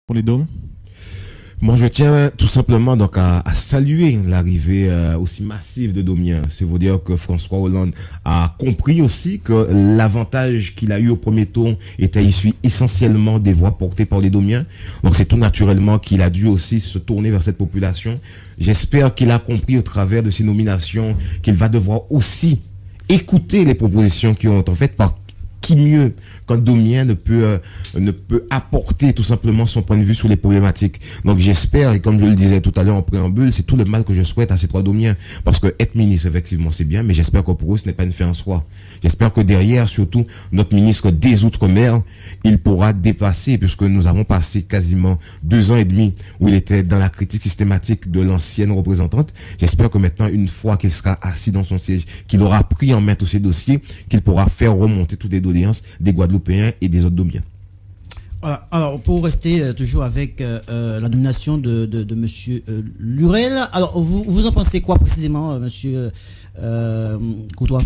pour les Dômes? Moi, je tiens tout simplement donc à saluer l'arrivée aussi massive de Domiens. C'est vous dire que François Hollande a compris aussi que l'avantage qu'il a eu au premier tour était issu essentiellement des voix portées par les Domiens. Donc, c'est tout naturellement qu'il a dû aussi se tourner vers cette population. J'espère qu'il a compris au travers de ses nominations qu'il va devoir aussi écouter les propositions qui ont été faites par qui mieux qu'un Domien ne peut apporter tout simplement son point de vue sur les problématiques. Donc j'espère, et comme je le disais tout à l'heure en préambule, c'est tout le mal que je souhaite à ces trois Domiens. Parce que être ministre, effectivement, c'est bien, mais j'espère que pour eux, ce n'est pas une fin en soi. J'espère que derrière, surtout, notre ministre des Outre-mer, il pourra dépasser, puisque nous avons passé quasiment 2 ans et demi où il était dans la critique systématique de l'ancienne représentante. J'espère que maintenant, une fois qu'il sera assis dans son siège, qu'il aura pris en main tous ces dossiers, qu'il pourra faire remonter toutes les doléances des Guadeloupéens et des autres Domiens. Voilà. Alors, pour rester toujours avec la nomination de Monsieur Lurel, alors vous en pensez quoi précisément, Monsieur Courtois?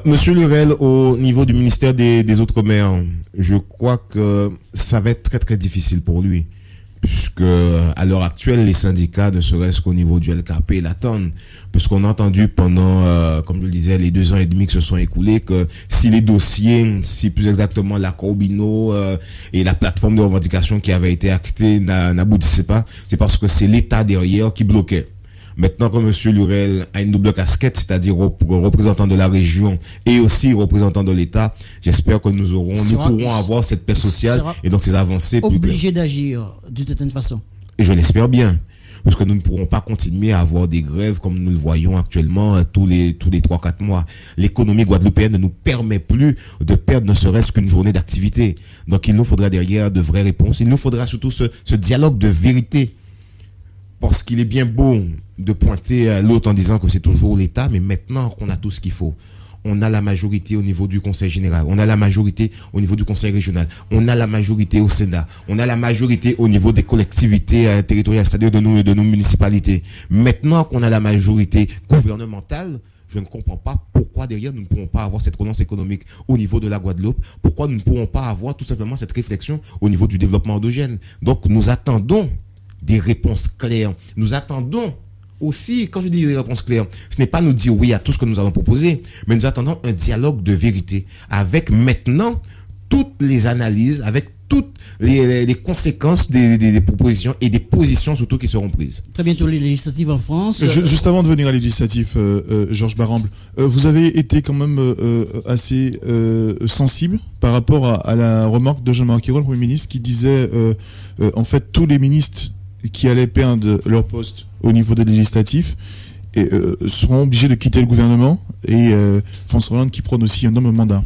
Monsieur Lurel, au niveau du ministère des Outre-mer, je crois que ça va être très très difficile pour lui, puisque à l'heure actuelle, les syndicats, ne serait-ce qu'au niveau du LKP, l'attendent, puisqu'on a entendu pendant, comme je le disais, les 2 ans et demi qui se sont écoulés, que si les dossiers, si plus exactement l'accord Bino et la plateforme de revendication qui avait été actée n'aboutissaient pas, c'est parce que c'est l'État derrière qui bloquait. Maintenant que M. Lurel a une double casquette, c'est-à-dire représentant de la région et aussi représentant de l'État, j'espère que nous pourrons avoir cette paix sociale et donc ces avancées plus claires. Obligé d'agir d'une certaine façon. Et je l'espère bien, parce que nous ne pourrons pas continuer à avoir des grèves comme nous le voyons actuellement tous les 3-4 mois. L'économie guadeloupéenne ne nous permet plus de perdre ne serait-ce qu'une journée d'activité. Donc il nous faudra derrière de vraies réponses. Il nous faudra surtout ce dialogue de vérité. Parce qu'il est bien beau de pointer l'autre en disant que c'est toujours l'État, mais maintenant qu'on a tout ce qu'il faut, on a la majorité au niveau du Conseil général, on a la majorité au niveau du Conseil régional, on a la majorité au Sénat, on a la majorité au niveau des collectivités territoriales, c'est-à-dire de nos municipalités. Maintenant qu'on a la majorité gouvernementale, je ne comprends pas pourquoi derrière nous ne pourrons pas avoir cette relance économique au niveau de la Guadeloupe, pourquoi nous ne pourrons pas avoir tout simplement cette réflexion au niveau du développement endogène. Donc nous attendons des réponses claires. Nous attendons aussi, quand je dis des réponses claires, ce n'est pas nous dire oui à tout ce que nous allons proposer, mais nous attendons un dialogue de vérité avec maintenant toutes les analyses, avec toutes les conséquences des propositions et des positions surtout qui seront prises. Très bientôt les législatives en France. Juste avant de venir à législatif, Georges Baramble, vous avez été quand même assez sensible par rapport à la remarque de Jean-Marc Ayrault, le Premier ministre, qui disait en fait tous les ministres qui allaient perdre leur poste au niveau des législatifs seront obligés de quitter le gouvernement, et François Hollande qui prône aussi un homme mandat.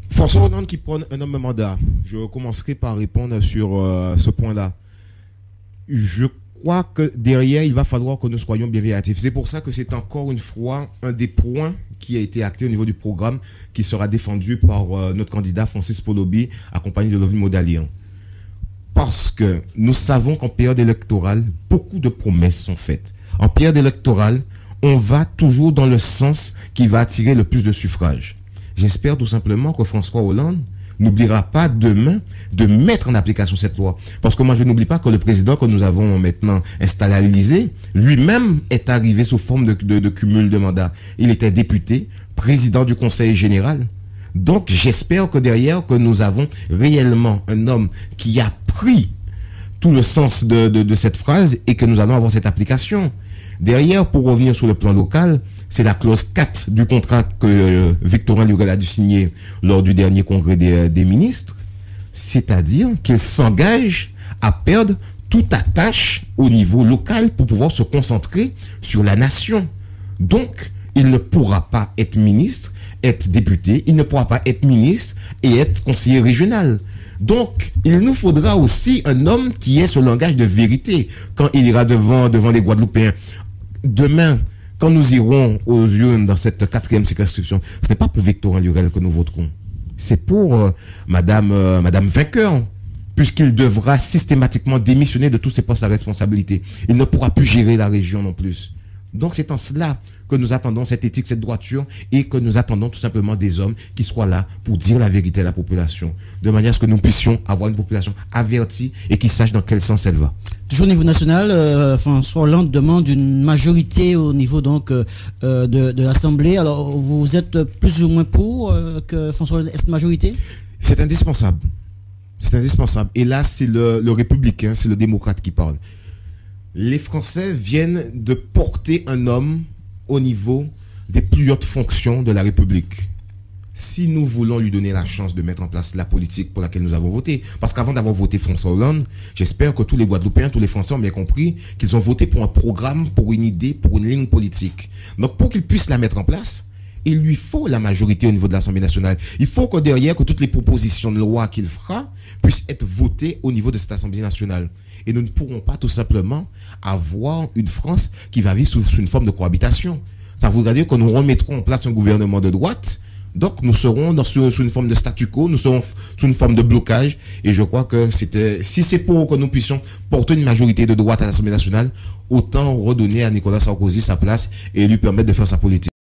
François Hollande qui prône un homme mandat. Je commencerai par répondre sur ce point-là. Je crois que derrière, il va falloir que nous soyons bien vératifs. C'est pour ça que c'est encore une fois un des points qui a été acté au niveau du programme qui sera défendu par notre candidat Francis Polobi, accompagné de Lovin Modalian. Parce que nous savons qu'en période électorale, beaucoup de promesses sont faites. En période électorale, on va toujours dans le sens qui va attirer le plus de suffrages. J'espère tout simplement que François Hollande n'oubliera pas demain de mettre en application cette loi. Parce que moi, je n'oublie pas que le président que nous avons maintenant installé à l'Élysée, lui-même est arrivé sous forme de cumul de mandats. Il était député, président du Conseil général. Donc, j'espère que derrière, que nous avons réellement un homme qui a pris tout le sens de cette phrase et que nous allons avoir cette application. Derrière, pour revenir sur le plan local, c'est la clause 4 du contrat que Victorin Lurel a dû signer lors du dernier congrès des ministres. C'est-à-dire qu'il s'engage à perdre toute attache au niveau local pour pouvoir se concentrer sur la nation. Donc, il ne pourra pas être ministre, être député, il ne pourra pas être ministre et être conseiller régional. Donc, il nous faudra aussi un homme qui ait ce langage de vérité quand il ira devant les Guadeloupéens. Demain, quand nous irons aux urnes dans cette 4e circonscription, ce n'est pas pour Victorin Lurel que nous voterons. C'est pour Madame Vainqueur, puisqu'il devra systématiquement démissionner de tous ses postes à responsabilité. Il ne pourra plus gérer la région non plus. Donc c'est en cela que nous attendons cette éthique, cette droiture, et que nous attendons tout simplement des hommes qui soient là pour dire la vérité à la population, de manière à ce que nous puissions avoir une population avertie et qui sache dans quel sens elle va. Toujours au niveau national, François Hollande demande une majorité au niveau donc de l'Assemblée. Alors vous êtes plus ou moins pour que François Hollande ait cette majorité? C'est indispensable. C'est indispensable. Et là, c'est le républicain, c'est le démocrate qui parle. Les Français viennent de porter un homme au niveau des plus hautes fonctions de la République. Si nous voulons lui donner la chance de mettre en place la politique pour laquelle nous avons voté, parce qu'avant d'avoir voté François Hollande, j'espère que tous les Guadeloupéens, tous les Français ont bien compris qu'ils ont voté pour un programme, pour une idée, pour une ligne politique. Donc pour qu'ils puissent la mettre en place, il lui faut la majorité au niveau de l'Assemblée nationale. Il faut que derrière, que toutes les propositions de loi qu'il fera puissent être votées au niveau de cette Assemblée nationale. Et nous ne pourrons pas tout simplement avoir une France qui va vivre sous une forme de cohabitation. Ça voudra dire que nous remettrons en place un gouvernement de droite. Donc nous serons sous une forme de statu quo, nous serons sous une forme de blocage. Et je crois que si c'est pour que nous puissions porter une majorité de droite à l'Assemblée nationale, autant redonner à Nicolas Sarkozy sa place et lui permettre de faire sa politique.